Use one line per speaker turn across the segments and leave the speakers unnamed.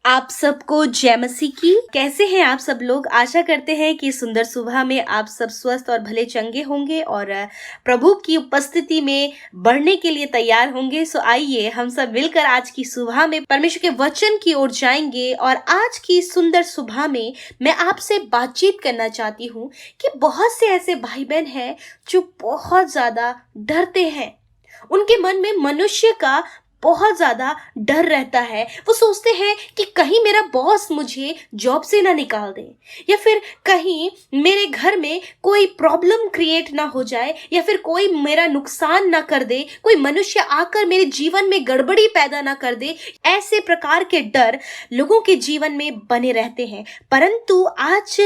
आप सबको जय मसीह की। कैसे हैं आप सब लोग? आशा करते हैं कि सुंदर सुबह में आप सब स्वस्थ और भले चंगे होंगे और प्रभु की उपस्थिति में बढ़ने के लिए तैयार होंगे। सो आइए हम सब मिलकर आज की सुबह में परमेश्वर के वचन की ओर जाएंगे। और आज की सुंदर सुबह में मैं आपसे बातचीत करना चाहती हूँ कि बहुत से ऐसे भाई बहन हैं जो बहुत ज्यादा डरते हैं। उनके मन में मनुष्य का बहुत ज्यादा डर रहता है। वो सोचते हैं कि कहीं मेरा बॉस मुझे जॉब से ना निकाल दे, या फिर कहीं मेरे घर में कोई प्रॉब्लम क्रिएट ना हो जाए, या फिर कोई मेरा नुकसान ना कर दे, कोई मनुष्य आकर मेरे जीवन में गड़बड़ी पैदा ना कर दे। ऐसे प्रकार के डर लोगों के जीवन में बने रहते हैं। परंतु आज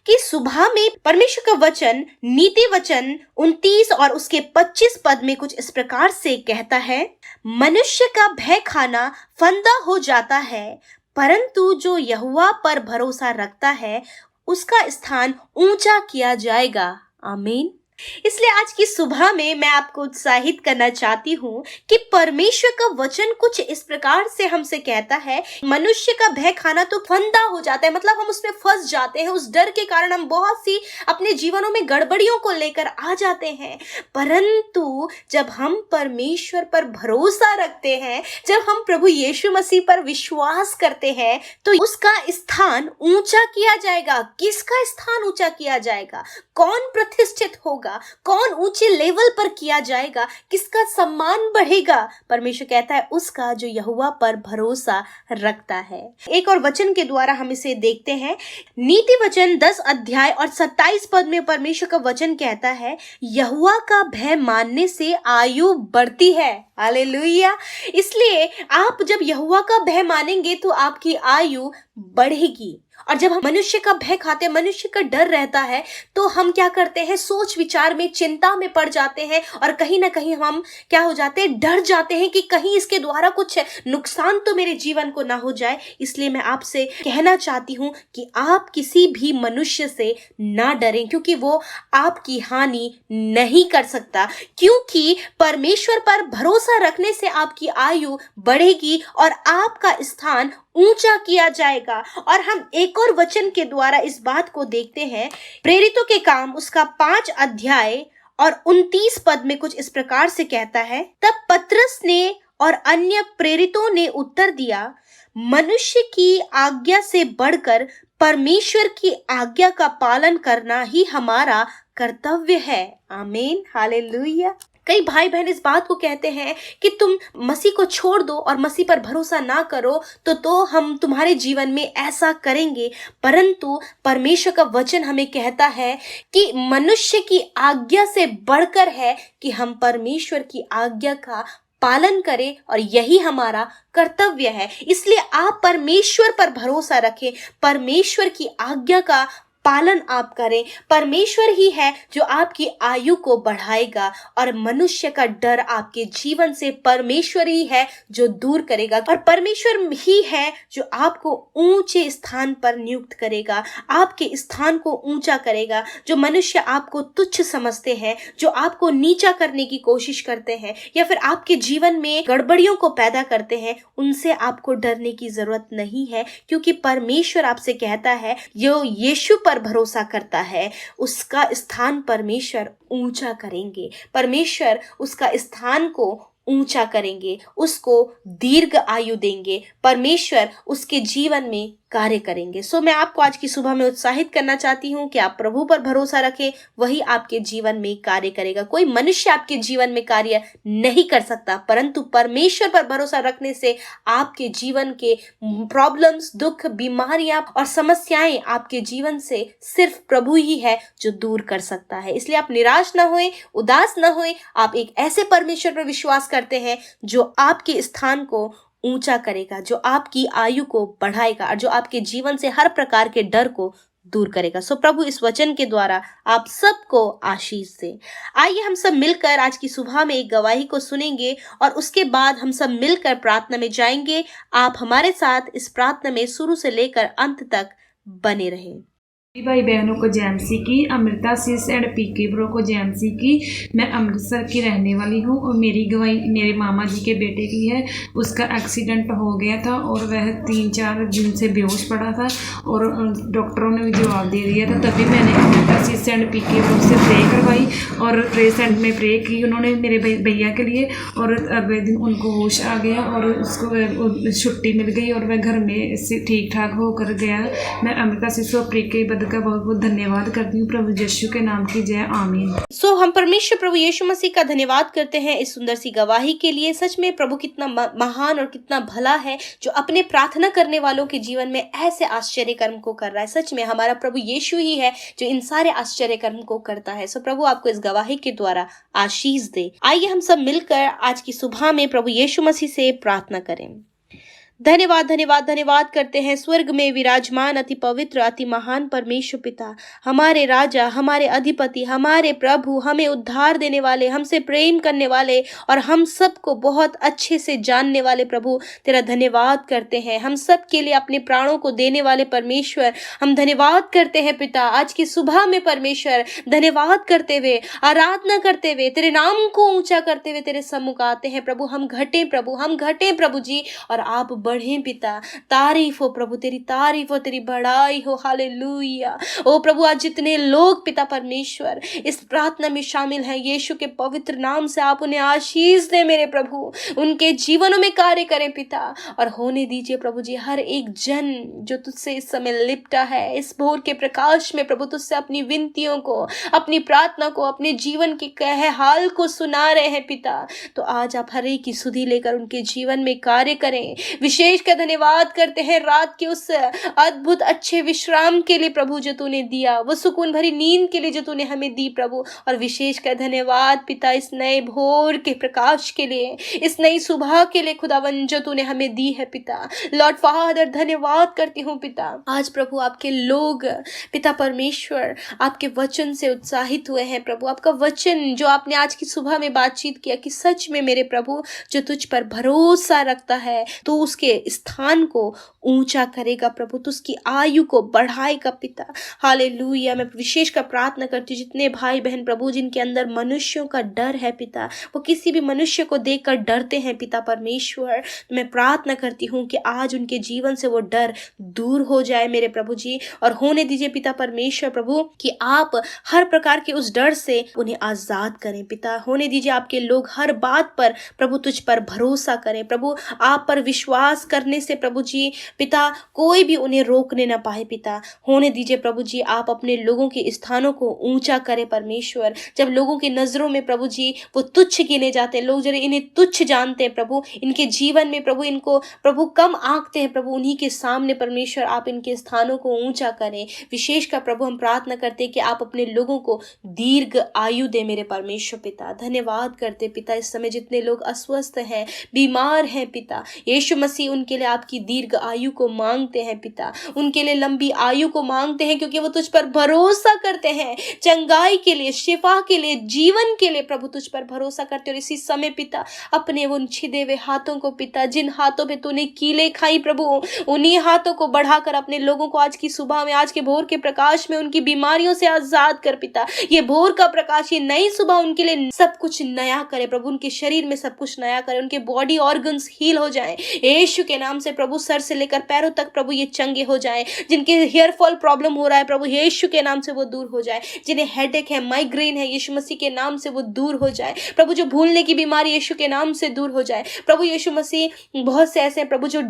की सुबह में परमेश्वर का वचन, नीति वचन 29 और उसके 25 पद में कुछ इस प्रकार से कहता है, मनुष्य का भय खाना फंदा हो जाता है, परंतु जो यहोवा पर भरोसा रखता है उसका स्थान ऊंचा किया जाएगा। आमीन। इसलिए आज की सुबह में मैं आपको उत्साहित करना चाहती हूँ कि परमेश्वर का वचन कुछ इस प्रकार से हमसे कहता है, मनुष्य का भय खाना तो फंदा हो जाता है, मतलब हम उसमें फंस जाते हैं। उस डर के कारण हम बहुत सी अपने जीवनों में गड़बड़ियों को लेकर आ जाते हैं। परंतु जब हम परमेश्वर पर भरोसा रखते हैं, जब हम प्रभु यीशु मसीह पर विश्वास करते हैं, तो उसका स्थान ऊंचा किया जाएगा। किसका स्थान ऊंचा किया जाएगा? कौन प्रतिष्ठित होगा? कौन ऊंचे लेवल पर किया जाएगा? किसका सम्मान बढ़ेगा? परमेश्वर कहता है उसका जो यहोवा पर भरोसा रखता है। एक और वचन के द्वारा हम इसे देखते हैं। नीति वचन 10 अध्याय और 27 पद में परमेश्वर का वचन कहता है, यहोवा का भय मानने से आयु बढ़ती है। हालेलुया। इसलिए आप जब यहोवा का भय मानेंगे तो आपकी आयु बढ़ेगी। और जब हम मनुष्य का भय खाते हैं, मनुष्य का डर रहता है, तो हम क्या करते हैं? सोच विचार में, चिंता में पड़ जाते हैं और कहीं ना कहीं हम क्या हो जाते हैं? डर जाते हैं कि कहीं इसके द्वारा कुछ नुकसान तो मेरे जीवन को ना हो जाए। इसलिए मैं आपसे कहना चाहती हूँ कि आप किसी भी मनुष्य से ना डरें, क्योंकि वो आपकी हानि नहीं कर सकता। क्योंकि परमेश्वर पर भरोसा रखने से आपकी आयु बढ़ेगी और आपका स्थान ऊंचा किया जाएगा। और हम एक और वचन के द्वारा इस बात को देखते हैं। प्रेरितों के काम उसका 5 अध्याय और 29 पद में कुछ इस प्रकार से कहता है, तब पतरस ने और अन्य प्रेरितों ने उत्तर दिया, मनुष्य की आज्ञा से बढ़कर परमेश्वर की आज्ञा का पालन करना ही हमारा कर्तव्य है। आमीन। हालेलुया। कई भाई बहन इस बात को कहते हैं कि तुम मसीह को छोड़ दो और मसीह पर भरोसा ना करो तो हम तुम्हारे जीवन में ऐसा करेंगे। परंतु परमेश्वर का वचन हमें कहता है कि मनुष्य की आज्ञा से बढ़कर है कि हम परमेश्वर की आज्ञा का पालन करें, और यही हमारा कर्तव्य है। इसलिए आप परमेश्वर पर भरोसा रखें, परमेश्वर की आज्ञा का पालन आप करें। परमेश्वर ही है जो आपकी आयु को बढ़ाएगा, और मनुष्य का डर आपके जीवन से परमेश्वर ही है जो दूर करेगा। और परमेश्वर ही है जो आपको ऊंचे स्थान पर नियुक्त करेगा, आपके स्थान को ऊंचा करेगा। जो मनुष्य आपको तुच्छ समझते हैं, जो आपको नीचा करने की कोशिश करते हैं, या फिर आपके जीवन में गड़बड़ियों को पैदा करते हैं, उनसे आपको डरने की जरूरत नहीं है। क्योंकि परमेश्वर आपसे कहता है, जो यीशु पर भरोसा करता है उसका स्थान परमेश्वर ऊंचा करेंगे। परमेश्वर उसका स्थान को ऊंचा करेंगे, उसको दीर्घ आयु देंगे, परमेश्वर उसके जीवन में कार्य करेंगे। सो मैं आपको आज की सुबह में उत्साहित करना चाहती हूँ कि आप प्रभु पर भरोसा रखें, वही आपके जीवन में कार्य करेगा। कोई मनुष्य आपके जीवन में कार्य नहीं कर सकता, परंतु परमेश्वर पर भरोसा रखने से आपके जीवन के प्रॉब्लम्स, दुख, बीमारियां और समस्याएं आपके जीवन से सिर्फ प्रभु ही है जो दूर कर सकता है। इसलिए आप निराश ना होए, उदास ना होए। आप एक ऐसे परमेश्वर पर विश्वास करते हैं जो आपके स्थान को ऊंचा करेगा, जो आपकी आयु को बढ़ाएगा और जो आपके जीवन से हर प्रकार के डर को दूर करेगा। सो प्रभु इस वचन के द्वारा आप सबको आशीष दे। आइए हम सब मिलकर आज की सुबह में एक गवाही को सुनेंगे और उसके बाद हम सब मिलकर प्रार्थना में जाएंगे। आप हमारे साथ इस प्रार्थना में शुरू से लेकर अंत तक बने रहें।
भाई बहनों को जैमसी की, Amrita cis and PK bro को जैमसी की। मैं अमृतसर की रहने वाली हूँ और मेरी गवाही मेरे मामा जी के बेटे की है। उसका एक्सीडेंट हो गया था और वह 3-4 दिन से बेहोश पड़ा था और डॉक्टरों ने जवाब दे दिया था। तभी मैंने Amrita cis and PK bro से प्रे करवाई और प्रे सेंट में प्रे की उन्होंने मेरे भैया के लिए, और अगले दिन उनको होश आ गया और उसको छुट्टी मिल गई और वह घर में से ठीक ठाक होकर गया। मैं अमृता सिस और पीके बद का बहुत बहुत धन्यवाद करती हूँ। प्रभु यीशु के नाम की जय, आमीन।
सो हम परमेश्वर प्रभु यीशु मसीह का धन्यवाद करते हैं इस सुंदर सी गवाही के लिए। सच में प्रभु कितना महान और कितना भला है जो अपने प्रार्थना करने वालों के जीवन में ऐसे आश्चर्य कर्म को कर रहा है। सच में हमारा प्रभु यीशु ही है जो इन सारे आश्चर्य कर्म को करता है। सो प्रभु आपको इस गवाही के द्वारा आशीष दे। आइए हम सब मिलकर आज की सुबह में प्रभु यीशु मसीह से प्रार्थना करें। धन्यवाद धन्यवाद धन्यवाद करते हैं स्वर्ग में विराजमान अति पवित्र अति महान परमेश्वर पिता, हमारे राजा, हमारे अधिपति, हमारे प्रभु, हमें उद्धार देने वाले, हमसे प्रेम करने वाले और हम सबको बहुत अच्छे से जानने वाले प्रभु, तेरा धन्यवाद करते हैं। हम सब के लिए अपने प्राणों को देने वाले परमेश्वर, हम धन्यवाद करते हैं पिता। आज की सुबह में परमेश्वर धन्यवाद करते हुए, आराधना करते हुए, तेरे नाम को ऊंचा करते हुए तेरे सम्मुख आते हैं प्रभु। हम घटे प्रभु, हम घटे प्रभु जी और आप बढ़े पिता। तारीफ हो प्रभु, तेरी तारीफ हो, तेरी बड़ाई हो। हालेलुया। ओ प्रभु, आज जितने लोग पिता परमेश्वर इस प्रार्थना में शामिल हैं, यीशु के पवित्र नाम से आप उन्हें आशीष दे मेरे प्रभु, उनके जीवनों में कार्य करें पिता। और होने दीजिए प्रभु जी हर एक जन जो तुझसे इस समय लिपटा है, इस भोर के प्रकाश में प्रभु तुझसे अपनी विनतियों को, अपनी प्रार्थना को, अपने जीवन के कहे हाल को सुना रहे हैं पिता। तो आज आप हर एक की सुधि लेकर उनके जीवन में कार्य करें। विशेष का धन्यवाद करते हैं रात के उस अद्भुत अच्छे विश्राम के लिए प्रभु जो तूने दिया, वो सुकून भरी नींद के लिए जो तूने हमें दी प्रभु। और विशेष का धन्यवाद पिता इस नए भोर के प्रकाश के लिए, इस नई सुबह के लिए खुदावन जो तूने हमें दी है पिता। लॉर्ड फादर धन्यवाद करती हूँ पिता। आज प्रभु आपके लोग पिता परमेश्वर आपके वचन से उत्साहित हुए हैं प्रभु। आपका वचन जो आपने आज की सुबह में बातचीत किया कि सच में मेरे प्रभु जो तुझ पर भरोसा रखता है तो उसके स्थान को ऊंचा करेगा प्रभु, तो उसकी आयु को बढ़ाएगा पिता। हालेलुया। मैं विशेष का प्रार्थना करती हूँ जितने भाई बहन प्रभु जिनके अंदर मनुष्यों का डर है पिता, वो किसी भी मनुष्य को देखकर डरते हैं पिता परमेश्वर, तो मैं प्रार्थना करती हूँ कि आज उनके जीवन से वो डर दूर हो जाए मेरे प्रभु जी। और होने दीजिए पिता परमेश्वर प्रभु कि आप हर प्रकार के उस डर से उन्हें आजाद करें पिता। होने दीजिए आपके लोग हर बात पर प्रभु तुझ पर भरोसा करें प्रभु। आप पर विश्वास करने से प्रभु जी पिता कोई भी उन्हें रोकने ना पाए पिता। होने दीजिए प्रभु जी आप अपने लोगों के स्थानों को ऊंचा करें परमेश्वर। जब लोगों की नजरों में प्रभु जी वो तुच्छ गिने जाते हैं, लोग जरा इन्हें तुच्छ जानते हैं प्रभु, इनके जीवन में प्रभु इनको प्रभु कम आंकते हैं प्रभु, उन्हीं के सामने परमेश्वर आप इनके स्थानों को ऊंचा करें। विशेष का प्रभु हम प्रार्थना करते हैं कि आप अपने लोगों को दीर्घ आयु दे मेरे परमेश्वर पिता। धन्यवाद करते पिता इस समय जितने लोग अस्वस्थ हैं, बीमार हैं पिता, यीशु मसीह उनके लिए आपकी दीर्घ आयु को मांगते हैं पिता, उनके लिए लंबी आयु को मांगते हैं क्योंकि वो तुझ पर भरोसा करते हैं। चंगाई के लिए, शिफा के लिए, जीवन के लिए प्रभु तुझ पर भरोसा करते। और इसी समय पिता अपने उन छिदे हुए हाथों को पिता, जिन हाथों पे तूने कीले खाई प्रभु, उन्हीं हाथों को बढ़ाकर अपने लोगों को आज की सुबह में, आज के भोर के प्रकाश में उनकी बीमारियों से आजाद कर पिता। ये भोर का प्रकाश, ये नई सुबह उनके लिए सब कुछ नया करे प्रभु, उनके शरीर में सब कुछ नया करे, उनके बॉडी ऑर्गन्स हील हो जाए यीशु के नाम से प्रभु। सर से लेकर पैरों तक प्रभु ये चंगे हो जाए। जिनके हेयर फॉल प्रॉब्लम हो रहा है प्रभु यीशु के नाम से वो दूर हो जाए। जिन्हें हेडेक है, माइग्रेन है, यीशु मसीह के नाम से वो दूर हो जाए प्रभु। जो भूलने की बीमारी यीशु के नाम से दूर हो जाए प्रभु यीशु मसीह। बहुत से ऐसे हैं प्रभु जो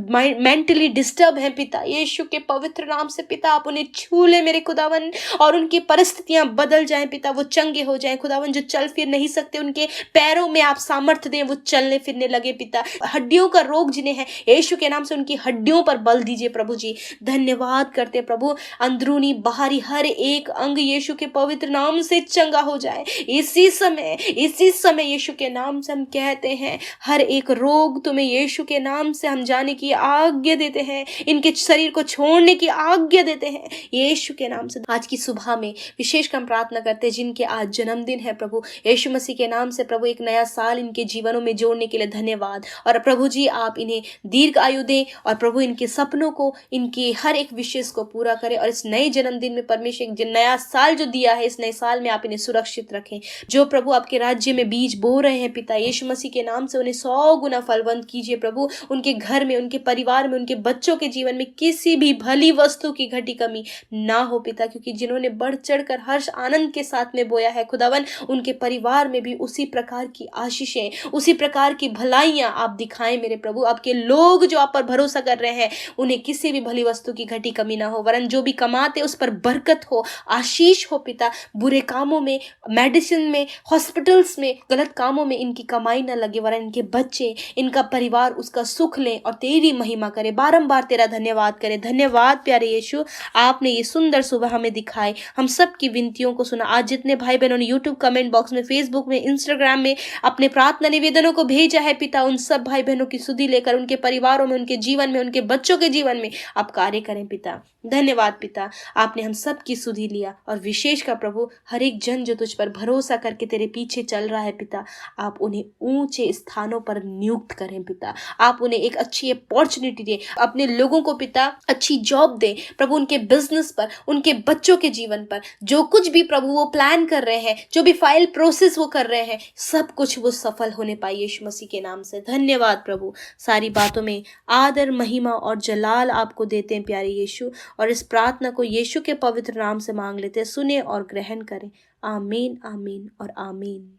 मेंटली डिस्टर्ब हैं पिता, यीशु के पवित्र नाम से पिता आप उन्हें छू ले मेरे खुदावन, और उनकी परिस्थितियां बदल जाएं पिता, वो चंगे हो जाएं खुदावन। जो चल फिर नहीं सकते उनके पैरों में आप सामर्थ्य दें, वो चलने फिरने लगे पिता। हड्डियों का रोग जिन्हें है यीशु के नाम से उनकी हड्डियों पर बल दीजिए प्रभु जी। धन्यवाद करते प्रभु, अंदरूनी बाहरी हर एक अंग यीशु के पवित्र नाम से चंगा हो जाए इसी समय यीशु के नाम से हम कहते हैं हर एक रोग तुम्हें यीशु के नाम से हम जाने की आज्ञा देते हैं, इनके शरीर को छोड़ने की आज्ञा देते हैं यीशु के नाम से। आज की सुबह में विशेष हम प्रार्थना करते हैं जिनके आज जन्मदिन है प्रभु यीशु मसीह के नाम से प्रभु, एक नया साल इनके जीवनों में जोड़ने के लिए धन्यवाद। और प्रभु जी आप इन्हें दीर्घ आयु दें और प्रभु इनके सपनों को, इनके हर एक विशेष को पूरा करें। और इस नए जन्मदिन में परमेश्वर एक नया साल जो दिया है, इस नए साल में आप इन्हें सुरक्षित रखें। जो प्रभु आपके राज्य में बीज बो रहे हैं पिता यीशु मसीह के नाम से उन्हें 100 गुना फलवंत कीजिए प्रभु। उनके घर में, उनके परिवार में, उनके बच्चों के जीवन में किसी भी भली वस्तु की घटी कमी ना हो पिता, क्योंकि जिन्होंने बढ़ चढ़ कर हर्ष आनंद के साथ में बोया है खुदावन, उनके परिवार में भी उसी प्रकार की आशीषें, उसी प्रकार की भलाइयां आप दिखाएं मेरे प्रभु। आपके लोग जो आप पर भरोसा कर रहे हैं, उन्हें किसी भी भली वस्तु की घटी कमी ना हो, वरन जो भी कमाते उस पर बरकत हो, आशीष हो पिता। बुरे कामों में, मेडिसिन में, हॉस्पिटल्स में, गलत कामों में इनकी कमाई ना लगे, वरन इनके बच्चे, इनका परिवार उसका सुख लें और तेरी महिमा करे, बारंबार तेरा धन्यवाद करे। धन्यवाद प्यारे यीशु, आपने ये सुंदर सुबह हमें दिखाए, हम सब की विनतियों को सुना। आज जितने भाई बहनों ने यूट्यूब कमेंट बॉक्स में, फेसबुक में, इंस्टाग्राम में अपने प्रार्थना निवेदनों को भेजा है पिता, उन सब भाई बहनों की सुधि लेकर उनके परिवारों में, उनके जीवन में, उनके बच्चों के जीवन में आप कार्य करें पिता। धन्यवाद पिता, आपने हम सब की सुधि लिया। और विशेष का प्रभु हर एक जन जो तुझ पर भरोसा करके तेरे पीछे चल रहा है पिता, आप उन्हें ऊंचे स्थानों पर नियुक्त करें पिता। आप उन्हें एक अच्छी अपॉर्चुनिटी दें, अपने लोगों को पिता अच्छी जॉब दें प्रभु, उनके बिजनेस पर, उनके बच्चों के जीवन पर, जो कुछ भी प्रभु वो प्लान कर रहे हैं, जो भी फाइल प्रोसेस वो कर रहे हैं, सब कुछ वो सफल होने पाए यीशु मसीह के नाम से। धन्यवाद प्रभु, सारी बातों में आदर, महिमा और जलाल आपको देते हैं प्यारे यीशु। और इस प्रार्थना को यीशु के पवित्र नाम से मांग लेते हैं, सुने और ग्रहण करें। आमीन, आमीन और आमीन।